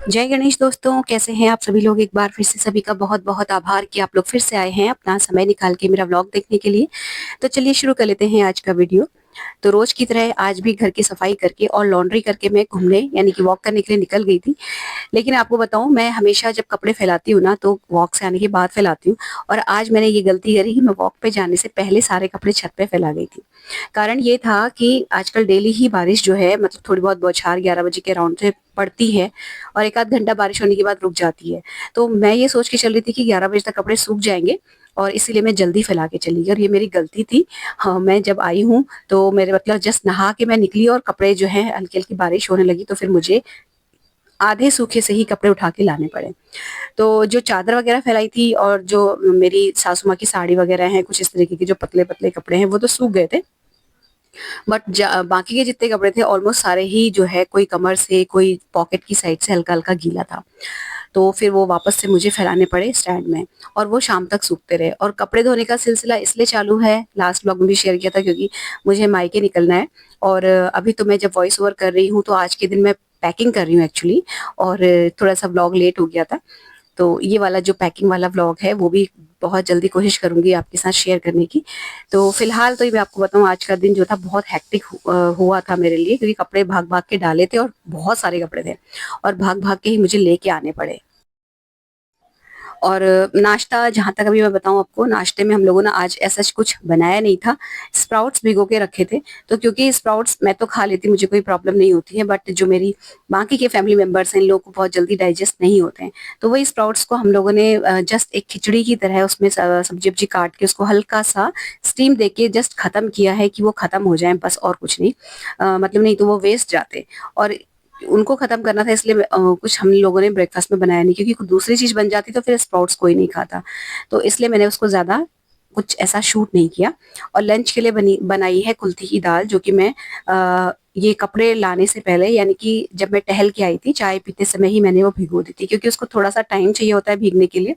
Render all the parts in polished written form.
जय गणेश दोस्तों, कैसे हैं आप सभी लोग? एक बार फिर से सभी का बहुत-बहुत आभार कि आप लोग फिर से आए हैं अपना समय निकाल के मेरा व्लॉग देखने के लिए। तो चलिए शुरू कर लेते हैं आज का वीडियो। तो रोज़ की तरह आज भी घर की सफाई करके और लॉन्ड्री करके मैं घूमने यानी कि वॉक करने के लिए निकल गई थी। लेकिन आपको बताऊँ, मैं हमेशा जब कपड़े फैलाती हूँ ना तो वॉक से आने के बाद फैलाती हूँ, और आज मैंने ये गलती करी कि मैं वॉक पे जाने से पहले सारे कपड़े छत पे फैला गई थी। कारण ये था कि आजकल डेली ही बारिश जो है मतलब थोड़ी बहुत बौछार 11 बजे के अराउंड से पड़ती है और 1 आध घंटा बारिश होने के बाद रुक जाती है। तो मैं ये सोच के चल रही थी कि 11 बजे तक कपड़े सूख जाएँगे और इसीलिए मैं जल्दी फैला के चली गई, और ये मेरी गलती थी। हाँ, मैं जब आई हूँ तो मेरे मतलब जस्ट नहा के मैं निकली और कपड़े जो हैं हल्की-हल्की बारिश होने लगी, तो फिर मुझे आधे सूखे से ही कपड़े उठा के लाने पड़े। तो जो चादर वगैरह फैलाई थी और जो मेरी सासू माँ की साड़ी वगैरह हैं, कुछ इस तरीके के जो पतले-पतले कपड़े हैं, वो तो सूख गए थे। बट बाकी के जितने कपड़े थे ऑलमोस्ट सारे ही जो है कोई कमर से, कोई पॉकेट की साइड से हल्का-हल्का गीला था। तो फिर वो वापस से मुझे फैलाने पड़े स्टैंड में, और वो शाम तक सूखते रहे। और कपड़े धोने का सिलसिला इसलिए चालू है, लास्ट व्लॉग में भी शेयर किया था, क्योंकि मुझे मायके निकलना है। और अभी तो मैं जब वॉइस ओवर कर रही हूँ तो आज के दिन मैं पैकिंग कर रही हूँ एक्चुअली, और थोड़ा-सा व्लॉग लेट हो गया था। तो ये वाला जो पैकिंग वाला व्लॉग है वो भी बहुत जल्दी कोशिश करूँगी आपके साथ शेयर करने की। तो फिलहाल तो ये मैं आपको बताऊँ, आज का दिन जो था बहुत हेक्टिक हुआ था मेरे लिए, क्योंकि कपड़े भाग-भाग के डाले थे और बहुत सारे कपड़े थे, और भाग-भाग के ही मुझे लेके आने पड़े। और नाश्ता, जहाँ तक अभी मैं बताऊँ आपको, नाश्ते में हम लोगों ने आज ऐसा कुछ बनाया नहीं था। स्प्राउट्स भिगो के रखे थे, तो क्योंकि स्प्राउट्स मैं तो खा लेती हूँ, मुझे कोई प्रॉब्लम नहीं होती है, बट जो मेरी बाकी के फैमिली मेंबर्स हैं, इन लोगों को बहुत जल्दी डाइजेस्ट नहीं होते हैं। तो वही स्प्राउट्स को हम लोगों ने जस्ट एक खिचड़ी की तरह उसमें सब्जी-वब्जी काट के उसको हल्का-सा स्टीम देके जस्ट खत्म किया है कि वो खत्म हो जाएँ, बस और कुछ नहीं। मतलब नहीं तो वो वेस्ट जाते, और उनको खत्म करना था, इसलिए कुछ हम लोगों ने ब्रेकफास्ट में बनाया नहीं, क्योंकि दूसरी चीज़ बन जाती तो फिर स्प्राउट्स कोई नहीं खाता। तो इसलिए मैंने उसको ज़्यादा कुछ ऐसा शूट नहीं किया। और लंच के लिए बनाई है कुल्थी की दाल, जो कि मैं ये कपड़े लाने से पहले, यानी कि जब मैं टहल के आई थी, चाय पीते समय ही मैंने वो भिगो दी थी, क्योंकि उसको थोड़ा-सा टाइम चाहिए होता है भीगने के लिए,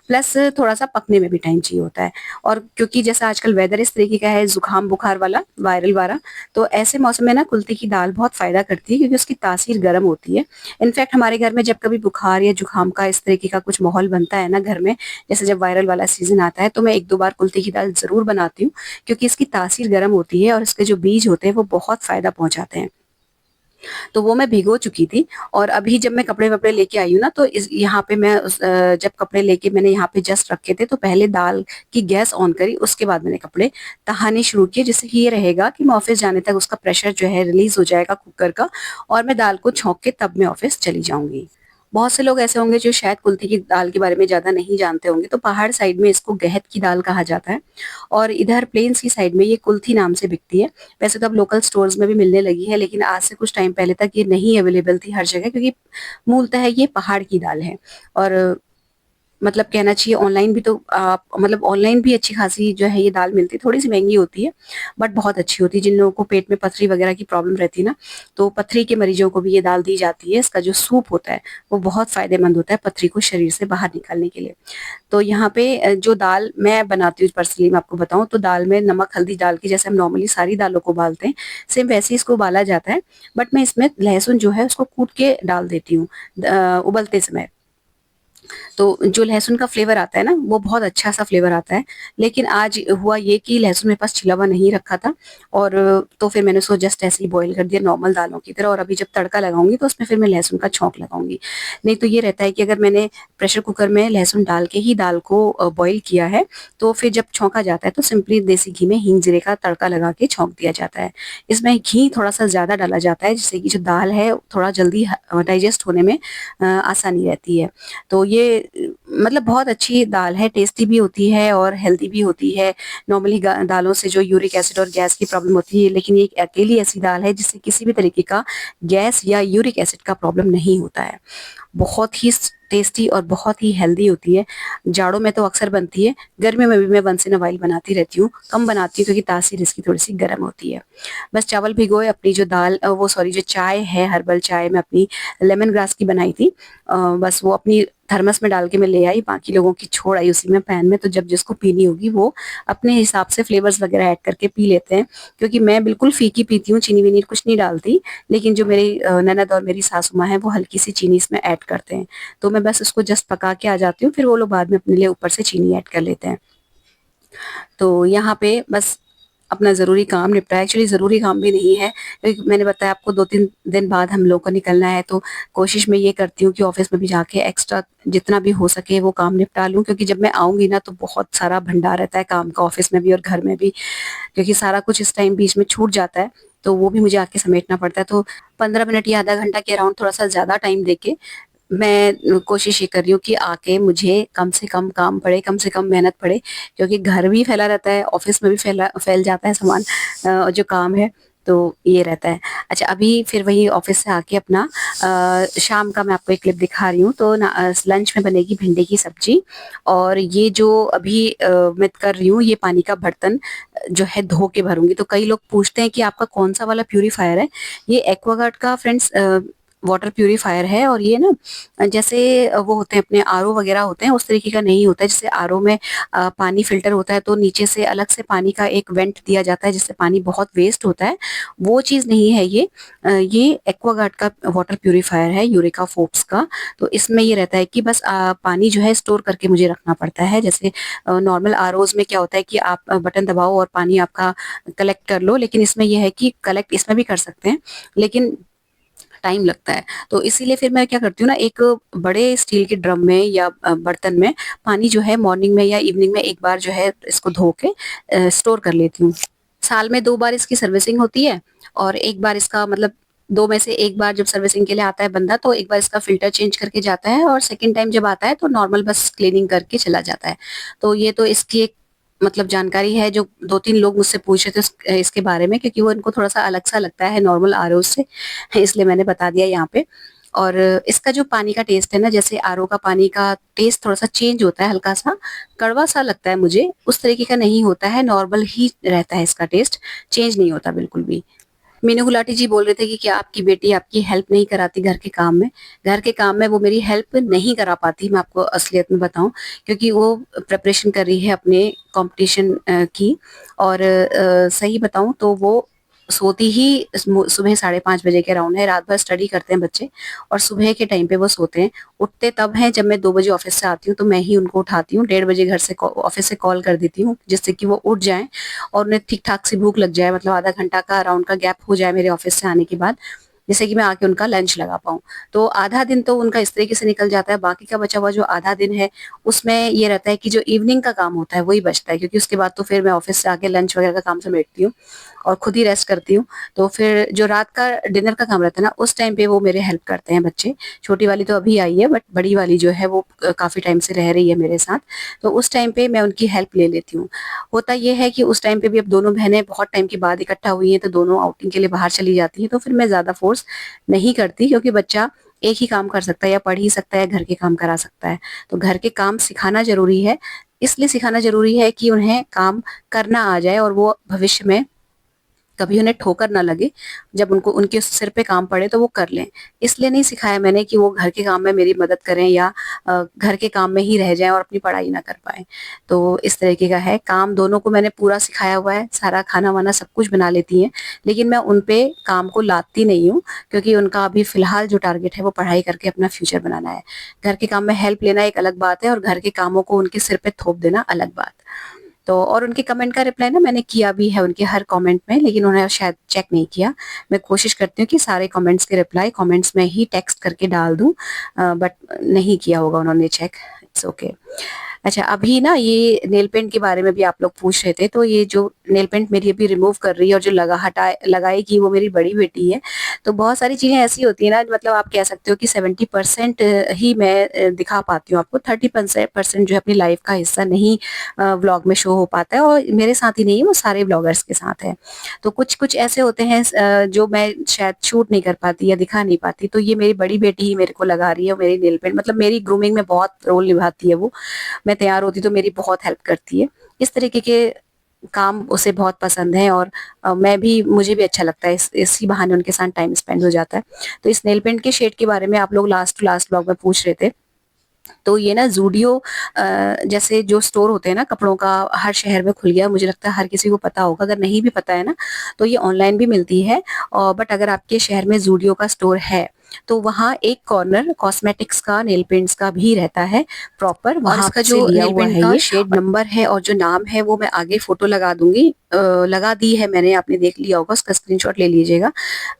प्लस थोड़ा-सा पकने में भी टाइम चाहिए होता है। और क्योंकि जैसा आजकल वेदर इस तरीके का है, ज़ुकाम-बुखार वाला, वायरल वाला, तो ऐसे मौसम में ना कुल्थी की दाल बहुत फ़ायदा करती है, क्योंकि उसकी तासीर गर्म होती है। इनफैक्ट हमारे घर में जब कभी बुखार या जुकाम का इस तरीके का कुछ माहौल बनता है ना घर में, जैसे जब वायरल वाला सीज़न आता है, तो मैं 1-2 बार कुल्थी की दाल ज़रूर बनाती हूँ, क्योंकि इसकी तासीर गर्म होती है और इसके जो बीज होते हैं, वो बहुत फ़ायदा पहुँचाते हैं। तो वो मैं भिगो चुकी थी, और अभी जब मैं कपड़े-वपड़े लेके आई हूँ ना, तो इस यहाँ पे मैं जब कपड़े लेके मैंने यहाँ पे जस्ट रखे थे, तो पहले दाल की गैस ऑन करी, उसके बाद मैंने कपड़े तहाने शुरू किए, जिससे कि ये रहेगा कि मैं ऑफ़िस जाने तक उसका प्रेशर जो है रिलीज़ हो जाएगा कुकर का, और मैं दाल को छौंक के तब मैं ऑफ़िस चली जाऊँगी। बहुत से लोग ऐसे होंगे जो शायद कुल्थी की दाल के बारे में ज़्यादा नहीं जानते होंगे, तो पहाड़ साइड में इसको गहत की दाल कहा जाता है, और इधर प्लेन्स की साइड में ये कुल्थी नाम से बिकती है। वैसे तो अब लोकल स्टोर्स में भी मिलने लगी है, लेकिन आज से कुछ टाइम पहले तक ये नहीं अवेलेबल थी हर जगह, क्योंकि मूलतः ये पहाड़ की दाल है। और मतलब कहना चाहिए ऑनलाइन भी तो आप मतलब ऑनलाइन भी अच्छी खासी जो है ये दाल मिलती है, थोड़ी-सी महँगी होती है, बट बहुत अच्छी होती है। जिन लोगों को पेट में पथरी वगैरह की प्रॉब्लम रहती है ना, तो पथरी के मरीजों को भी ये दाल दी जाती है। इसका जो सूप होता है, वो बहुत फ़ायदेमंद होता है पथरी को शरीर से बाहर निकालने के लिए। तो यहाँ पे जो दाल मैं बनाती हूँ पर्सनली मैं आपको बताऊँ, तो दाल में नमक, हल्दी डाल के, जैसे हम नॉर्मली सारी दालों को उबालते हैं, सेम वैसे ही इसको उबाला जाता है। बट मैं इसमें लहसुन जो है उसको कूट के डाल देती हूँ उबलते समय। तो जो लहसुन का फ्लेवर आता है ना, वो बहुत अच्छा-सा फ्लेवर आता है। लेकिन आज हुआ ये कि लहसुन मेरे पास छिला हुआ नहीं रखा था, और तो फिर मैंने उसको जस्ट ऐसे ही बॉयल कर दिया नॉर्मल दालों की तरह, और अभी जब तड़का लगाऊँगी तो उसमें फिर मैं लहसुन का छौंक लगाऊँगी। नहीं तो ये रहता है कि अगर मैंने प्रेशर कुकर में लहसुन डाल के ही दाल को बॉयल किया है, तो फिर जब छौंका जाता है तो सिंपली देसी घी में हींग, जीरे का तड़का लगा के छौंक दिया जाता है। इसमें घी थोड़ा-सा ज़्यादा डाला जाता है, जिससे कि जो दाल है थोड़ा जल्दी डाइजेस्ट होने में आसानी रहती है। तो ये मतलब बहुत अच्छी दाल है, टेस्टी भी होती है और हेल्दी भी होती है। नॉर्मली दालों से जो यूरिक एसिड और गैस की प्रॉब्लम होती है, लेकिन ये एक अकेली ऐसी दाल है जिससे किसी भी तरीके का गैस या यूरिक एसिड का प्रॉब्लम नहीं होता है। बहुत ही टेस्टी और बहुत ही हेल्दी होती है। जाड़ों में तो अक्सर बनती है, गर्मियों में भी मैं वंस इन अ व्हाइल बनाती रहती हूँ। कम बनाती हूँ क्योंकि तासीर इसकी थोड़ी-सी गर्म होती है। बस चावल भिगोए, अपनी जो दाल वो सॉरी जो चाय है, हर्बल चाय मैं अपनी लेमन ग्रास की बनाई थी। बस वो अपनी थर्मस में डाल के मैं ले आई, बाकी लोगों की छोड़ आई उसी में पैन में। तो जब जिसको पीनी होगी वो अपने हिसाब से फ्लेवर्स वगैरह ऐड करके पी लेते हैं, क्योंकि मैं बिल्कुल फीकी पीती हूँ, चीनी वीनी कुछ नहीं डालती। लेकिन जो मेरी ननद और मेरी सासू माँ है वो हल्की सी चीनी इसमें ऐड करते हैं। तो मैं बस उसको जस्ट पका के आ जाती हूँ, फिर वो लोग बाद में अपने लिए ऊपर से चीनी ऐड कर लेते हैं। तो यहाँ पे बस अपना ज़रूरी काम निपटाया। एक्चुअली ज़रूरी काम भी नहीं है, क्योंकि मैंने बताया आपको 2-3 दिन बाद हम लोग को निकलना है, तो कोशिश मैं ये करती हूँ कि ऑफ़िस में भी जाके एक्स्ट्रा जितना भी हो सके वो काम निपटा लूँ, क्योंकि जब मैं आऊँगी ना तो बहुत सारा भंडार रहता है काम का, ऑफ़िस में भी और घर में भी, क्योंकि सारा कुछ इस टाइम बीच में छूट जाता है, तो वो भी मुझे आके समेटना पड़ता है। तो 15 मिनट या आधा घंटा के अराउंड थोड़ा-सा ज़्यादा टाइम देके मैं कोशिश ये कर रही हूँ कि आके मुझे कम से कम काम पड़े, कम से कम मेहनत पड़े, क्योंकि घर भी फैला रहता है, ऑफ़िस में भी फैल जाता है सामान, जो काम है, तो ये रहता है। अच्छा, अभी फिर वही ऑफ़िस से आके अपना शाम का मैं आपको एक क्लिप दिखा रही हूँ। तो लंच में बनेगी भिंडी की सब्ज़ी, और ये जो अभी मैं कर रही हूँ, ये पानी का बर्तन जो है धो के भरूँगी। तो कई लोग पूछते हैं कि आपका कौन-सा वाला प्यूरीफायर है? ये एक्वागार्ड का फ्रेंड्स वाटर प्यूरीफायर है, और ये ना जैसे वो होते हैं अपने आरओ वगैरह होते हैं, उस तरीके का नहीं होता है। जैसे आरओ में पानी फ़िल्टर होता है तो नीचे से अलग से पानी का एक वेंट दिया जाता है जिससे पानी बहुत वेस्ट होता है, वो चीज़ नहीं है ये। ये एक्वागार्ड का वाटर प्यूरीफायर है, यूरेका फोर्ब्स का। तो इसमें ये रहता है कि बस पानी जो है स्टोर करके मुझे रखना पड़ता है। जैसे नॉर्मल आरओज़ में क्या होता है कि आप बटन दबाओ और पानी आपका कलेक्ट कर लो, लेकिन इसमें ये है कि कलेक्ट इसमें भी कर सकते हैं, लेकिन टाइम लगता है। तो इसीलिए फिर मैं क्या करती हूँ ना, एक बड़े स्टील के ड्रम में या बर्तन में पानी जो है मॉर्निंग में या इवनिंग में एक बार जो है इसको धो के स्टोर कर लेती हूँ। साल में 2 बार इसकी सर्विसिंग होती है, और एक बार इसका मतलब 2 में से 1 बार जब सर्विसिंग के लिए आता है बंदा, तो एक बार इसका फ़िल्टर चेंज करके जाता है, और सेकंड टाइम जब आता है तो नॉर्मल बस क्लीनिंग करके चला जाता है। तो ये तो इसकी एक मतलब जानकारी है, जो 2-3 लोग मुझसे पूछ रहे थे इसके बारे में, क्योंकि वो इनको थोड़ा-सा अलग-सा लगता है नॉर्मल आरओ से, इसलिए मैंने बता दिया यहाँ पे। और इसका जो पानी का टेस्ट है ना, जैसे आरओ का पानी का टेस्ट थोड़ा-सा चेंज होता है, हल्का-सा कड़वा-सा लगता है मुझे, उस तरीके का नहीं होता है, नॉर्मल ही रहता है इसका टेस्ट, चेंज नहीं होता बिल्कुल भी। मीनू गुलाटी जी बोल रहे थे कि क्या आपकी बेटी आपकी हेल्प नहीं कराती घर के काम में? घर के काम में वो मेरी हेल्प नहीं करा पाती, मैं आपको असलियत में बताऊँ, क्योंकि वो प्रिपरेशन कर रही है अपने कॉम्पिटिशन की, और सही बताऊँ तो वो सोती ही सुबह 5:30 बजे के अराउंड है। रात भर स्टडी करते हैं बच्चे, और सुबह के टाइम पे वो सोते हैं। उठते तब हैं जब मैं 2 बजे ऑफ़िस से आती हूँ, तो मैं ही उनको उठाती हूँ। 1:30 बजे घर से ऑफ़िस से कॉल कर देती हूँ, जिससे कि वो उठ जाएँ और उन्हें ठीक-ठाक सी भूख लग जाए, मतलब आधा घंटा का अराउंड का गैप हो जाए मेरे ऑफ़िस से आने के बाद, जिससे कि मैं आके उनका लंच लगा पाऊँ। तो आधा दिन तो उनका इस तरीके से निकल जाता है, बाकी का बचा हुआ जो आधा दिन है, उसमें ये रहता है कि जो इवनिंग का काम होता है वही बचता है, क्योंकि उसके बाद तो फिर मैं ऑफ़िस से आके लंच वगैरह का काम समेटती हूँ और खुद ही रेस्ट करती हूँ। तो फिर जो रात का डिनर का काम रहता है ना, उस टाइम पे वो मेरे हेल्प करते हैं बच्चे। छोटी वाली तो अभी आई है, बट बड़ी वाली जो है वो काफ़ी टाइम से रह रही है मेरे साथ, तो उस टाइम पे मैं उनकी हेल्प ले लेती हूँ। होता ये है कि उस टाइम पे भी अब दोनों बहनें बहुत टाइम के बाद इकट्ठा हुई हैं, तो दोनों आउटिंग के लिए बाहर चली जाती हैं, तो फिर मैं ज़्यादा फ़ोर्स नहीं करती, क्योंकि बच्चा एक ही काम कर सकता है, या पढ़ ही सकता है, घर के काम करा सकता है। तो घर के काम सिखाना ज़रूरी है, इसलिए सिखाना ज़रूरी है कि उन्हें काम करना आ जाए, और वो भविष्य में कभी उन्हें ठोकर ना लगे, जब उनको उनके सिर पे काम पड़े तो वो कर लें। इसलिए नहीं सिखाया मैंने कि वो घर के काम में मेरी मदद करें, या घर के काम में ही रह जाएँ और अपनी पढ़ाई ना कर पाएँ। तो इस तरीके का है, काम दोनों को मैंने पूरा सिखाया हुआ है, सारा खाना-वाना सब कुछ बना लेती हैं, लेकिन मैं उन पे काम को लादती नहीं हूँ, क्योंकि उनका अभी फ़िलहाल जो टारगेट है वो पढ़ाई करके अपना फ्यूचर बनाना है। घर के काम में हेल्प लेना एक अलग बात है, और घर के कामों को उनके सिर पे थोप देना अलग बात। तो और उनके कमेंट का रिप्लाई ना मैंने किया भी है उनके हर कमेंट में, लेकिन उन्होंने शायद चेक नहीं किया। मैं कोशिश करती हूँ कि सारे कमेंट्स के रिप्लाई कमेंट्स में ही टेक्स्ट करके डाल दूँ, बट नहीं किया होगा उन्होंने चेक, इट्स ओके। अच्छा, अभी ना ये नेल पेंट के बारे में भी आप लोग पूछ रहे थे, तो ये जो नेल पेंट मेरी अभी रिमूव कर रही है और जो लगाएगी वो मेरी बड़ी बेटी है। तो बहुत सारी चीज़ें ऐसी होती हैं ना, मतलब आप कह सकते हो कि 70% ही मैं दिखा पाती हूँ आपको, 30% जो है अपनी लाइफ़ का हिस्सा नहीं व्लॉग में शो हो पाता है, और मेरे साथ ही नहीं, वो सारे व्लॉगर्स के साथ है। तो कुछ-कुछ ऐसे होते हैं जो मैं शायद शूट नहीं कर पाती या दिखा नहीं पाती, तो ये मेरी बड़ी बेटी ही मेरे को लगा रही है, और मेरी नेल पेंट मतलब मेरी ग्रूमिंग में बहुत रोल निभाती है वो। मैं तैयार होती तो मेरी बहुत हेल्प करती है। इस तरीके के काम उसे बहुत पसंद है, और मुझे भी अच्छा लगता है, इसी बहाने उनके साथ टाइम स्पेंड हो जाता है। तो इस नेल पेंट के शेड के बारे में आप लोग लास्ट टू लास्ट व्लॉग में पूछ रहे थे। तो ये ना ज़ूडियो जैसे जो स्टोर होते हैं ना कपड़ों का, हर शहर में खुल गया, मुझे लगता है हर किसी को पता होगा, अगर नहीं भी पता है ना तो ये ऑनलाइन भी मिलती है। और बट अगर आपके शहर में ज़ूडियो का स्टोर है तो वहाँ एक कॉर्नर कॉस्मेटिक्स का, नेल पेंट्स का भी रहता है प्रॉपर, और वहाँ इसका से जो लिया नेल हुआ पेंट है का ये। शेड और नंबर है और जो नाम है वो मैं आगे फ़ोटो लगा दूँगी, लगा दी है मैंने, आपने देख लिया होगा, उसका स्क्रीनशॉट ले लीजिएगा।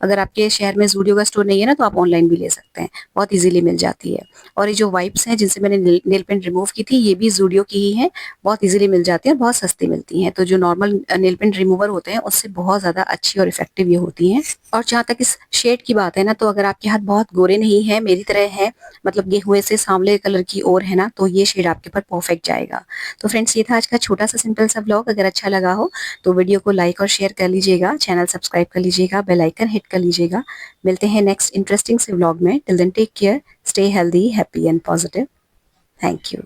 अगर आपके शहर में ज़ूडियो का स्टोर नहीं है ना तो आप ऑनलाइन भी ले सकते हैं, बहुत ईज़िली मिल जाती है। और ये जो वाइप्स हैं जिनसे मैंने नेल पेंट रिमूव की थी, ये भी ज़ूडियो की ही हैं, बहुत ईज़िली मिल जाती हैं और बहुत सस्ती मिलती हैं। तो जो नॉर्मल नेल पेंट रिमूवर होते हैं उससे बहुत ज़्यादा अच्छी और इफ़ेक्टिव ये होती हैं। और जहाँ तक इस शेड की बात है ना, तो अगर आपके हाथ बहुत गोरे नहीं हैं, मेरी तरह हैं, मतलब गेहुए से सांवले कलर की ओर है ना, तो ये शेड आपके ऊपर परफेक्ट जाएगा। तो फ्रेंड्स, ये था आज का छोटा-सा सिंपल सा व्लॉग। अगर अच्छा लगा हो तो वीडियो को लाइक और शेयर कर लीजिएगा, चैनल सब्सक्राइब कर लीजिएगा, बेल आइकन हिट कर लीजिएगा। मिलते हैं नेक्स्ट इंटरेस्टिंग से व्लॉग में। Till then take care, stay healthy, happy and positive. Thank you.